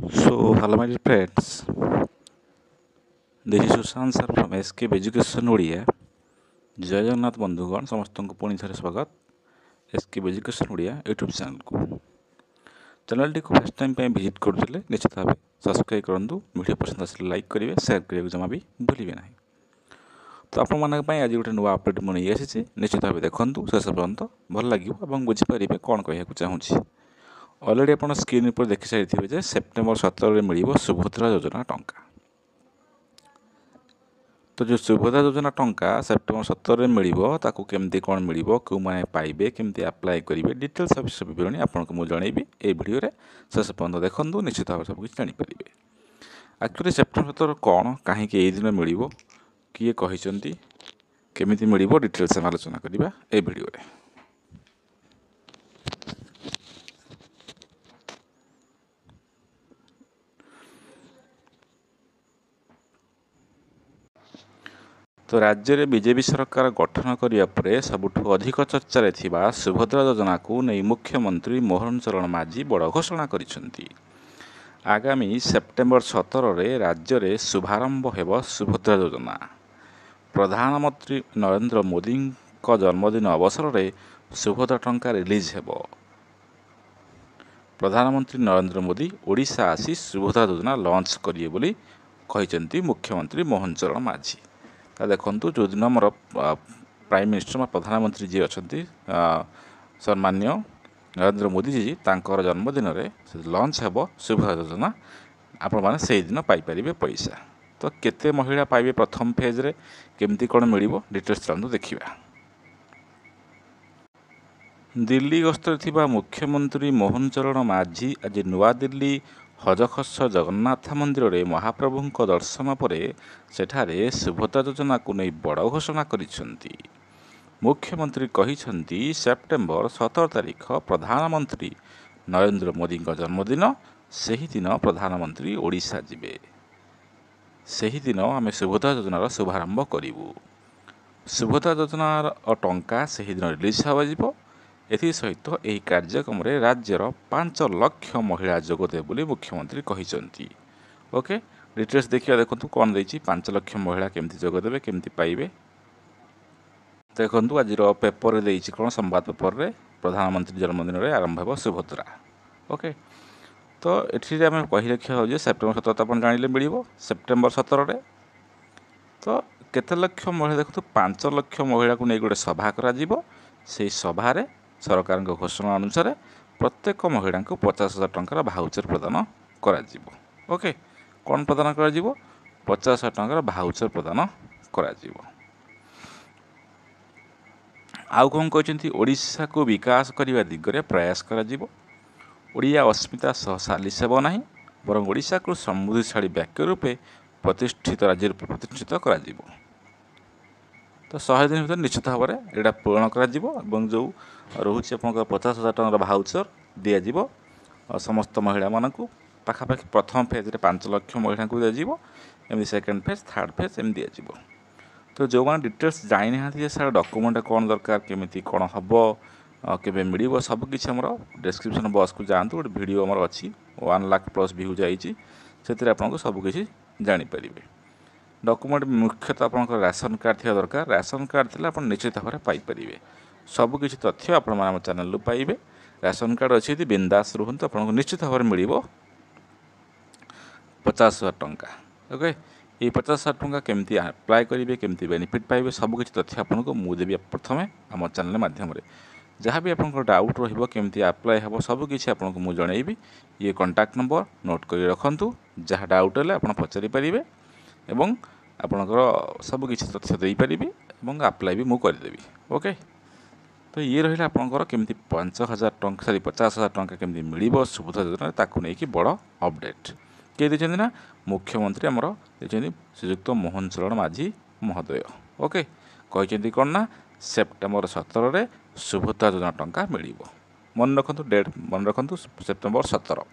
So, hello my dear friends, this is Sushant sir from SKB Education Odia. जय जगन्नाथ बंधुगण समस्त को पुणी थे स्वागत SKB education Odia YouTube channel को चैनल टी को फर्स्ट टाइम विजिट करते निश्चित भाव सब्सक्राइब करूँ वीडियो पसंद आसे लाइक करेंगे सेयार करेंगे जमा भी भूलें ना। तो आप आज गोटे नुआ अपडेट मुझे आसी निश्चित भाव देखूँ शेष पर्यंत भल लगे और बुझीपारे कौन कहूँ चाहूँगी। अलरेडी आप स्क्रीन पर देखी सारी सेप्टेम्बर 17 में मिल सुभद्रा योजना टंका। तो जो सुभद्रा योजना टंका सेप्टेम्बर 17 में मिल केमती कौन मिल क्यों मैंने पाइबे केमती आप्लाय करेंगे डिटेल्स विषय विवरणी आपको मुझे जनइबी ये भिडियो शेष पर्यटन देखूँ निश्चित भाव सब किसी जापरेंगे। एक्चुअली सेप्टेम्बर 17 कौन कहीं ये दिन मिल किए कहते केमी मिल डिटेल्स आलोचना करवा ये भिडियो। तो राज्य में बीजेपी सरकार गठन करने पर सबुठ अधिक चर्चा थिबा सुभद्रा योजना को नहीं मुख्यमंत्री मोहन चरण माझी बड़ घोषणा करिसेंती। आगामी सेप्टेम्बर 17 रे राज्य में शुभारंभ हेब सुभद्रा योजना। प्रधानमंत्री नरेंद्र मोदी का जन्मदिन अवसर में सुभद्रा टंका रिलीज हेब। प्रधानमंत्री नरेंद्र मोदी ओडिशा आसी सुभद्रा योजना लॉन्च करिए बोली कहिसेंती मुख्यमंत्री मोहन चरण माझी। देखु जो दिन आमर प्राइम मिनिस्टर प्रधानमंत्री जी अच्छा सम्मान्य नरेंद्र मोदी जी तांकर जन्मदिन में लॉन्च हेब सुभद्रा योजना आपण मैंने से दिन पाइपर पैसा। तो केते महिला पाइबे प्रथम फेज रे केमती कौन मिल डिटेल्स चलते देखा। दिल्ली गस्तर थिबा मुख्यमंत्री मोहन चरण माझी आज नुआ दिल्ली हजखस जगन्नाथ मंदिर में महाप्रभु दर्शन पर सेठारे सुभद्रा योजना को नहीं बड़ घोषणा करिसेंती। मुख्यमंत्री कहिसेंती सेप्टेम्बर 17 तारिख प्रधानमंत्री नरेंद्र मोदी जन्मदिन सही दिन प्रधानमंत्री ओडिशा जिबे सही दिन आम सुभद्रा योजनार शुभारंभ करूँ। सुभद्रा योजनार टंका सही दिन रिलीज हो एसत यह कार्यक्रम राज्यर 5 लाख महिला जोगदे बोली मुख्यमंत्री कहते। ओके डिटेल्स देखिए देखो कौन देती 5 लाख महिला केमती जोगदेवे केमती पाइबे देखु आज पेपर देती कौन संवाद पेपर रे प्रधानमंत्री जन्मदिन में आरंभ हो सुभद्रा। ओके तो ये आम कही रखा सेप्टेम्बर 17 आप जाने मिल सेप्टेम्बर 17 रे तो केते लक्ष महिला देखो 5 लाख महिला को नहीं गोटे सभा करा से सभारे सरकार घोषणा अनुसार प्रत्येक महिला को 50,000 टंकार भाउचर प्रदान करा। ओके कौन प्रदान करा 50,000 टंकार भाउचर प्रदान करा। आउ कौन कहते ओडिशा को विकास करने दिगरे प्रयास करा। ओडिया अस्मिता सह सालिस हेब नहीं बरं ओडिशा को समृद्धिशाली वाक्य रूपे प्रतिष्ठित राज्य रूप प्रतिष्ठित करा। तो 100 दिन भर निश्चित भाव में यहाँ पूरण कर जो रोचे आप 50,000 टंकार भाउचर दिज्व समस्त महिला मानू पाखापाखि प्रथम फेज रे 5 लाख महिला को दिज्व सेकेंड फेज थर्ड फेज एम दिज्व। तो जो मैंने डिटेल्स जानी ना सर डॉक्यूमेंट कौन दरकार केमी कौन हम केवे मिल सबकि डिस्क्रिप्शन बॉक्स को जातु गोटे वीडियो आमर अच्छी 1 लाख प्लस व्यू जाइए से आपको सबकि जानीपर। डॉक्यूमेंट मुख्यतः आप राशन कार्ड थी दरकार राशन कार्ड थी आप निश्चित भाव में पाइपर सबकि तथ्य आप चैनल पाइबे। राशन कार्ड अच्छी बिंदास रुहतु आपको निश्चित भाव में मिल 50,000 टंका। ओके ये 50,000 टंका केमती अप्लाई करेंगे केमती बेनिफिट पाइबे सबकि तथ्य आपको मुझे प्रथम आम चैनल माध्यम जहाँ भी आप डाउट रही अप्लाई हम सबकि आपको मुझे जनइबी। ये कॉन्टैक्ट नंबर नोट कर रखुँ जहाँ डाउट है आप पचारि पारे एवं आपणकर सबकि तथ्य देपारि और अप्लाई भी मुझे करदेवी। ओके तो ये रहा आपंकर केमती 5,000 टंका सॉरी 50,000 टंका केमती मिल सुभद्रा योजना ताकू नहीं बड़ अपडेट किए देते ना मुख्यमंत्री आमर देते श्रीजुक्त मोहन चरण माझी महोदय। ओके कहते कौन ना सेप्टेम्बर 17 रे सुभद्रा योजना टंका मिल मन रखु डेट मन रखु सेप्टेम्बर 17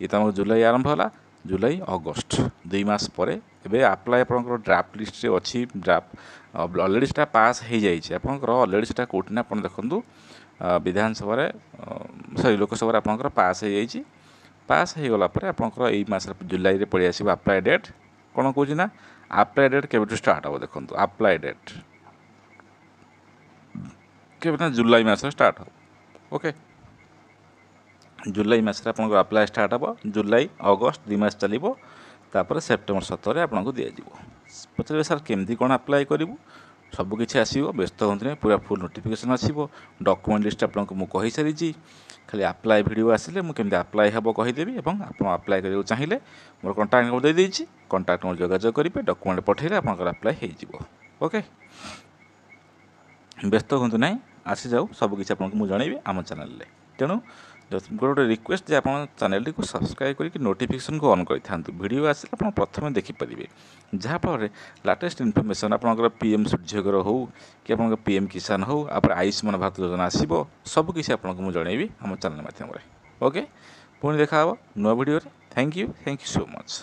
ये तो जुलाई आरंभ है जुलाई अगस्त 2 मास पर एवं आप्लाय आप ड्राफ्ट लिस्ट रे अच्छी ड्राफ्ट अलरेडी से पास हो जाइए आपंकर अलरेडी से कौटना आप देखूँ विधानसभा सॉरी लोकसभा आपंकर पास हो जाइए पास हो गला पर आपंकर यही मस जुलाई रे पड़ी आसो अप्लाई डेट कौन कौन ना अप्लाई डेट के स्टार्ट हम देखो अप्लाई डेट के जुलाई मस स्टार्ट हम ओके जुलाई मस अप्लाई स्टार्ट हम जुलाई अगस्त 2 मास चलो तापर सेप्टेम्बर 17 आपको दिज्व पचारे सार केमती कौन अप्लाई करूँ सबकि आसो व्यस्त हूँ पूरा फुल नोटिफिकेशन आसो डॉक्यूमेंट लिस्ट आपको मुझे सारी खाली अप्लाई वीडियो आसिले मुझे अप्लाई हम कहीदेवी और आप अप्लाई करने चाहिए मोर कंटाक्ट नंबर देदेजी कंटाक्ट नंबर जोगाजोग करेंगे डॉक्यूमेंट पठेले आप अप्लाई हो ओके व्यस्त हूँ ना आसी जाऊ सबकि आपको जनइबी आम चैनल तेणु गोटे रिक्वेस्ट जे आप चैनल को सब्सक्राइब करके नोटिफिकेशन को ऑन करें वीडियो आसिले आप प्रथम देखिपारे जहाँफल लाटेस्ट इनफर्मेशन आपंकर पीएम सूर्यघर हो कि आप पीएम किसान हो आप आयुष्मान भारत योजना आसो सबकि आपको जनइबी आम चैनल माध्यम ओके पुणी देखा नुआ video thank you so much.